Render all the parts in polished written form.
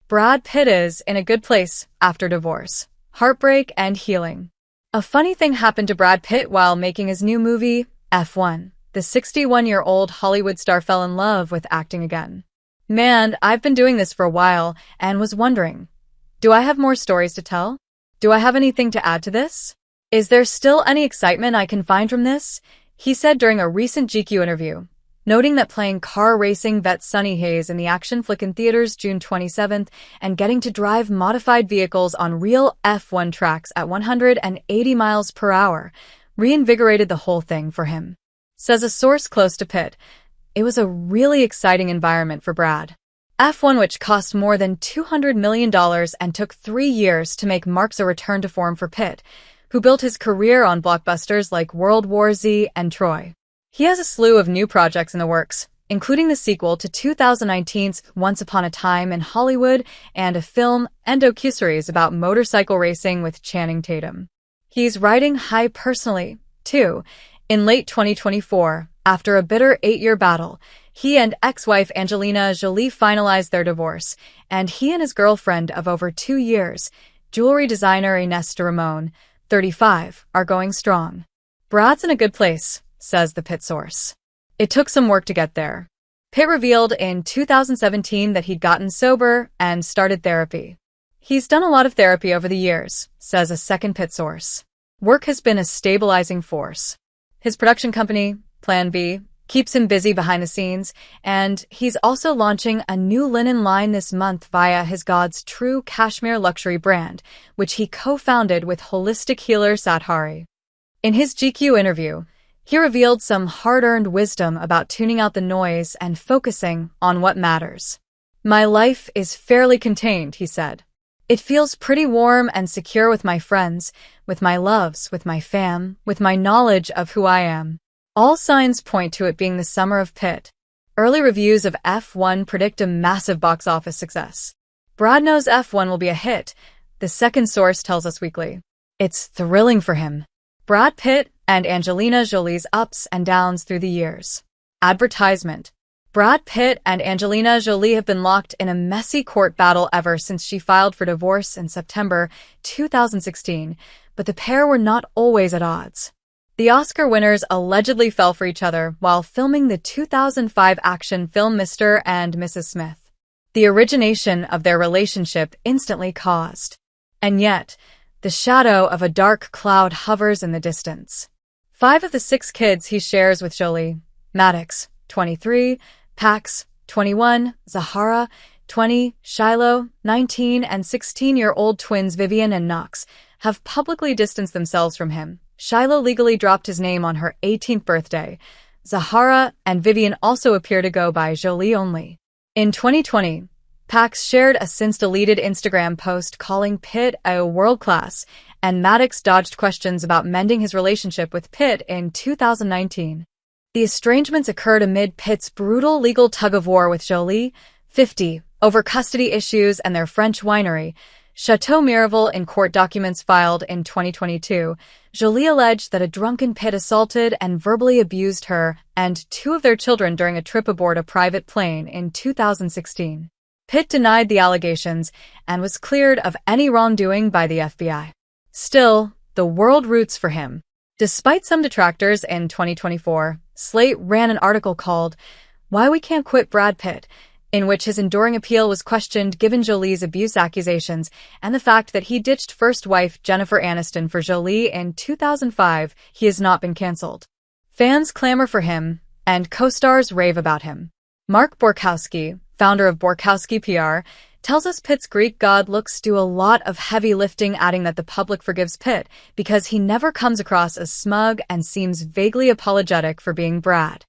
Brad Pitt is in a good place after divorce, heartbreak, and healing. A funny thing happened to Brad Pitt while making his new movie, F1. The 61-year-old Hollywood star fell in love with acting again. Man, I've been doing this for a while and was wondering, do I have more stories to tell? Do I have anything to add to this? Is there still any excitement I can find from this? He said during a recent GQ interview, noting that playing car racing vet Sonny Hayes in the action flick in theaters June 27th and getting to drive modified vehicles on real F1 tracks at 180 miles per hour reinvigorated the whole thing for him. Says a source close to Pitt, it was a really exciting environment for Brad. F1, which cost more than $200 million and took 3 years to make, marks a return to form for Pitt, who built his career on blockbusters like World War Z and Troy. He has a slew of new projects in the works, including the sequel to 2019's Once Upon a Time in Hollywood and a film and docuseries about motorcycle racing with Channing Tatum. He's riding high personally, too. In late 2024, after a bitter 8-year battle, he and ex-wife Angelina Jolie finalized their divorce, and he and his girlfriend of over 2 years, jewelry designer Ines de Ramon, 35, are going strong. Brad's in a good place, says the Pitt source. It took some work to get there. Pitt revealed in 2017 that he'd gotten sober and started therapy. He's done a lot of therapy over the years, says a second Pitt source. Work has been a stabilizing force. His production company, Plan B, keeps him busy behind the scenes, and he's also launching a new linen line this month via his God's True cashmere luxury brand, which he co-founded with holistic healer Sathari. In his GQ interview, he revealed some hard-earned wisdom about tuning out the noise and focusing on what matters. My life is fairly contained, he said. It feels pretty warm and secure with my friends, with my loves, with my fam, with my knowledge of who I am. All signs point to it being the summer of Pitt. Early reviews of F1 predict a massive box office success. Brad knows F1 will be a hit, the second source tells Us Weekly. It's thrilling for him. Brad Pitt and Angelina Jolie's ups and downs through the years. Advertisement. Brad Pitt and Angelina Jolie have been locked in a messy court battle ever since she filed for divorce in September 2016, but the pair were not always at odds. The Oscar winners allegedly fell for each other while filming the 2005 action film Mr. and Mrs. Smith. The origination of their relationship instantly caused. And yet, the shadow of a dark cloud hovers in the distance. 5 of the 6 kids he shares with Jolie, Maddox, 23, Pax, 21, Zahara, 20, Shiloh, 19, and 16-year-old twins Vivian and Knox, have publicly distanced themselves from him. Shiloh legally dropped his name on her 18th birthday. Zahara and Vivian also appear to go by Jolie only. In 2020, Pax shared a since-deleted Instagram post calling Pitt a world-class, and Maddox dodged questions about mending his relationship with Pitt in 2019. The estrangements occurred amid Pitt's brutal legal tug-of-war with Jolie, 50, over custody issues and their French winery, Chateau Miraval. In court documents filed in 2022, Jolie alleged that a drunken Pitt assaulted and verbally abused her and 2 of their children during a trip aboard a private plane in 2016. Pitt denied the allegations and was cleared of any wrongdoing by the FBI. Still, the world roots for him. Despite some detractors in 2024, Slate ran an article called "Why We Can't Quit Brad Pitt," in which his enduring appeal was questioned given Jolie's abuse accusations and the fact that he ditched first wife Jennifer Aniston for Jolie in 2005. He has not been cancelled. Fans clamor for him, and co-stars rave about him. Mark Borkowski, founder of Borkowski PR, tells us Pitt's Greek god looks do a lot of heavy lifting, adding that the public forgives Pitt because he never comes across as smug and seems vaguely apologetic for being Brad.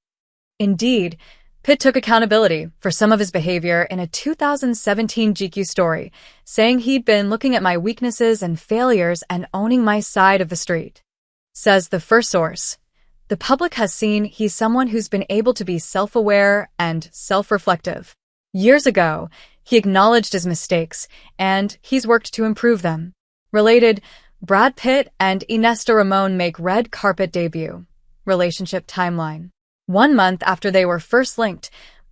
Indeed, Pitt took accountability for some of his behavior in a 2017 GQ story, saying he'd been looking at my weaknesses and failures and owning my side of the street. Says the first source, the public has seen he's someone who's been able to be self-aware and self-reflective. Years ago, he acknowledged his mistakes, and he's worked to improve them. Related, Brad Pitt and Ines de Ramon make red carpet debut. Relationship timeline. 1 month after they were first linked,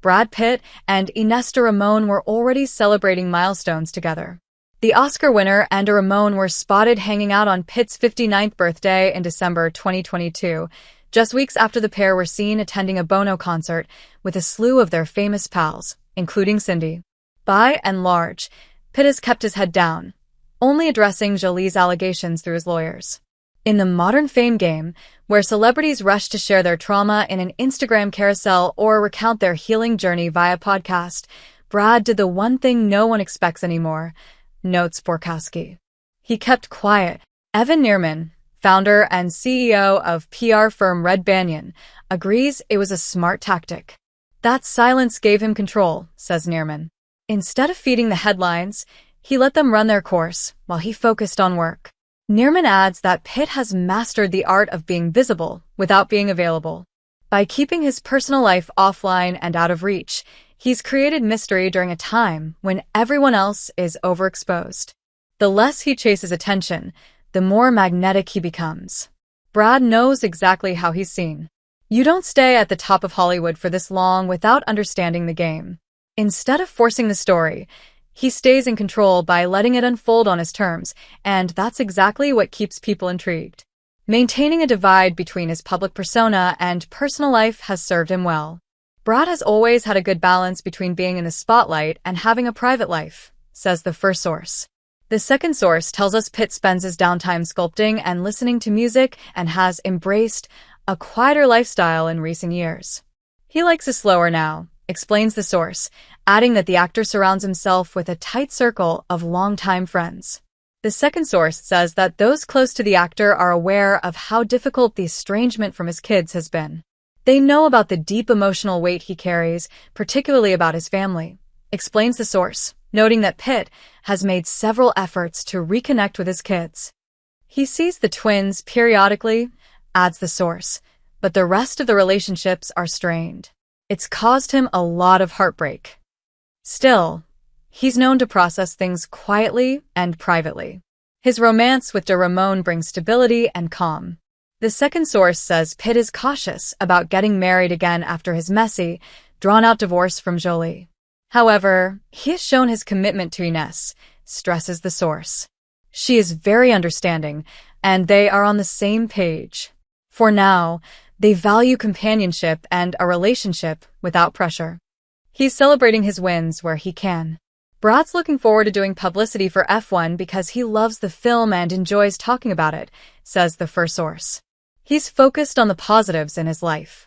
Brad Pitt and Ines de Ramon were already celebrating milestones together. The Oscar winner and de Ramon were spotted hanging out on Pitt's 59th birthday in December 2022, just weeks after the pair were seen attending a Bono concert with a slew of their famous pals, including Cindy. By and large, Pitt has kept his head down, only addressing Jolie's allegations through his lawyers. In the modern fame game, where celebrities rush to share their trauma in an Instagram carousel or recount their healing journey via podcast, Brad did the one thing no one expects anymore, notes Borkowski. He kept quiet. Evan Neerman, founder and CEO of PR firm Red Banyan, agrees it was a smart tactic. That silence gave him control, says Neerman. Instead of feeding the headlines, he let them run their course while he focused on work. Neerman adds that Pitt has mastered the art of being visible without being available. By keeping his personal life offline and out of reach, he's created mystery during a time when everyone else is overexposed. The less he chases attention, the more magnetic he becomes. Brad knows exactly how he's seen. You don't stay at the top of Hollywood for this long without understanding the game. Instead of forcing the story, he stays in control by letting it unfold on his terms, and that's exactly what keeps people intrigued. Maintaining a divide between his public persona and personal life has served him well. Brad has always had a good balance between being in the spotlight and having a private life, says the first source. The second source tells us Pitt spends his downtime sculpting and listening to music and has embraced a quieter lifestyle in recent years. He likes it slower now, explains the source, adding that the actor surrounds himself with a tight circle of longtime friends. The second source says that those close to the actor are aware of how difficult the estrangement from his kids has been. They know about the deep emotional weight he carries, particularly about his family, explains the source, noting that Pitt has made several efforts to reconnect with his kids. He sees the twins periodically, adds the source, but the rest of the relationships are strained. It's caused him a lot of heartbreak. Still, he's known to process things quietly and privately. His romance with de Ramon brings stability and calm. The second source says Pitt is cautious about getting married again after his messy, drawn-out divorce from Jolie. However, he has shown his commitment to Ines, stresses the source. She is very understanding, and they are on the same page. For now, they value companionship and a relationship without pressure. He's celebrating his wins where he can. Brad's looking forward to doing publicity for F1 because he loves the film and enjoys talking about it, says the first source. He's focused on the positives in his life.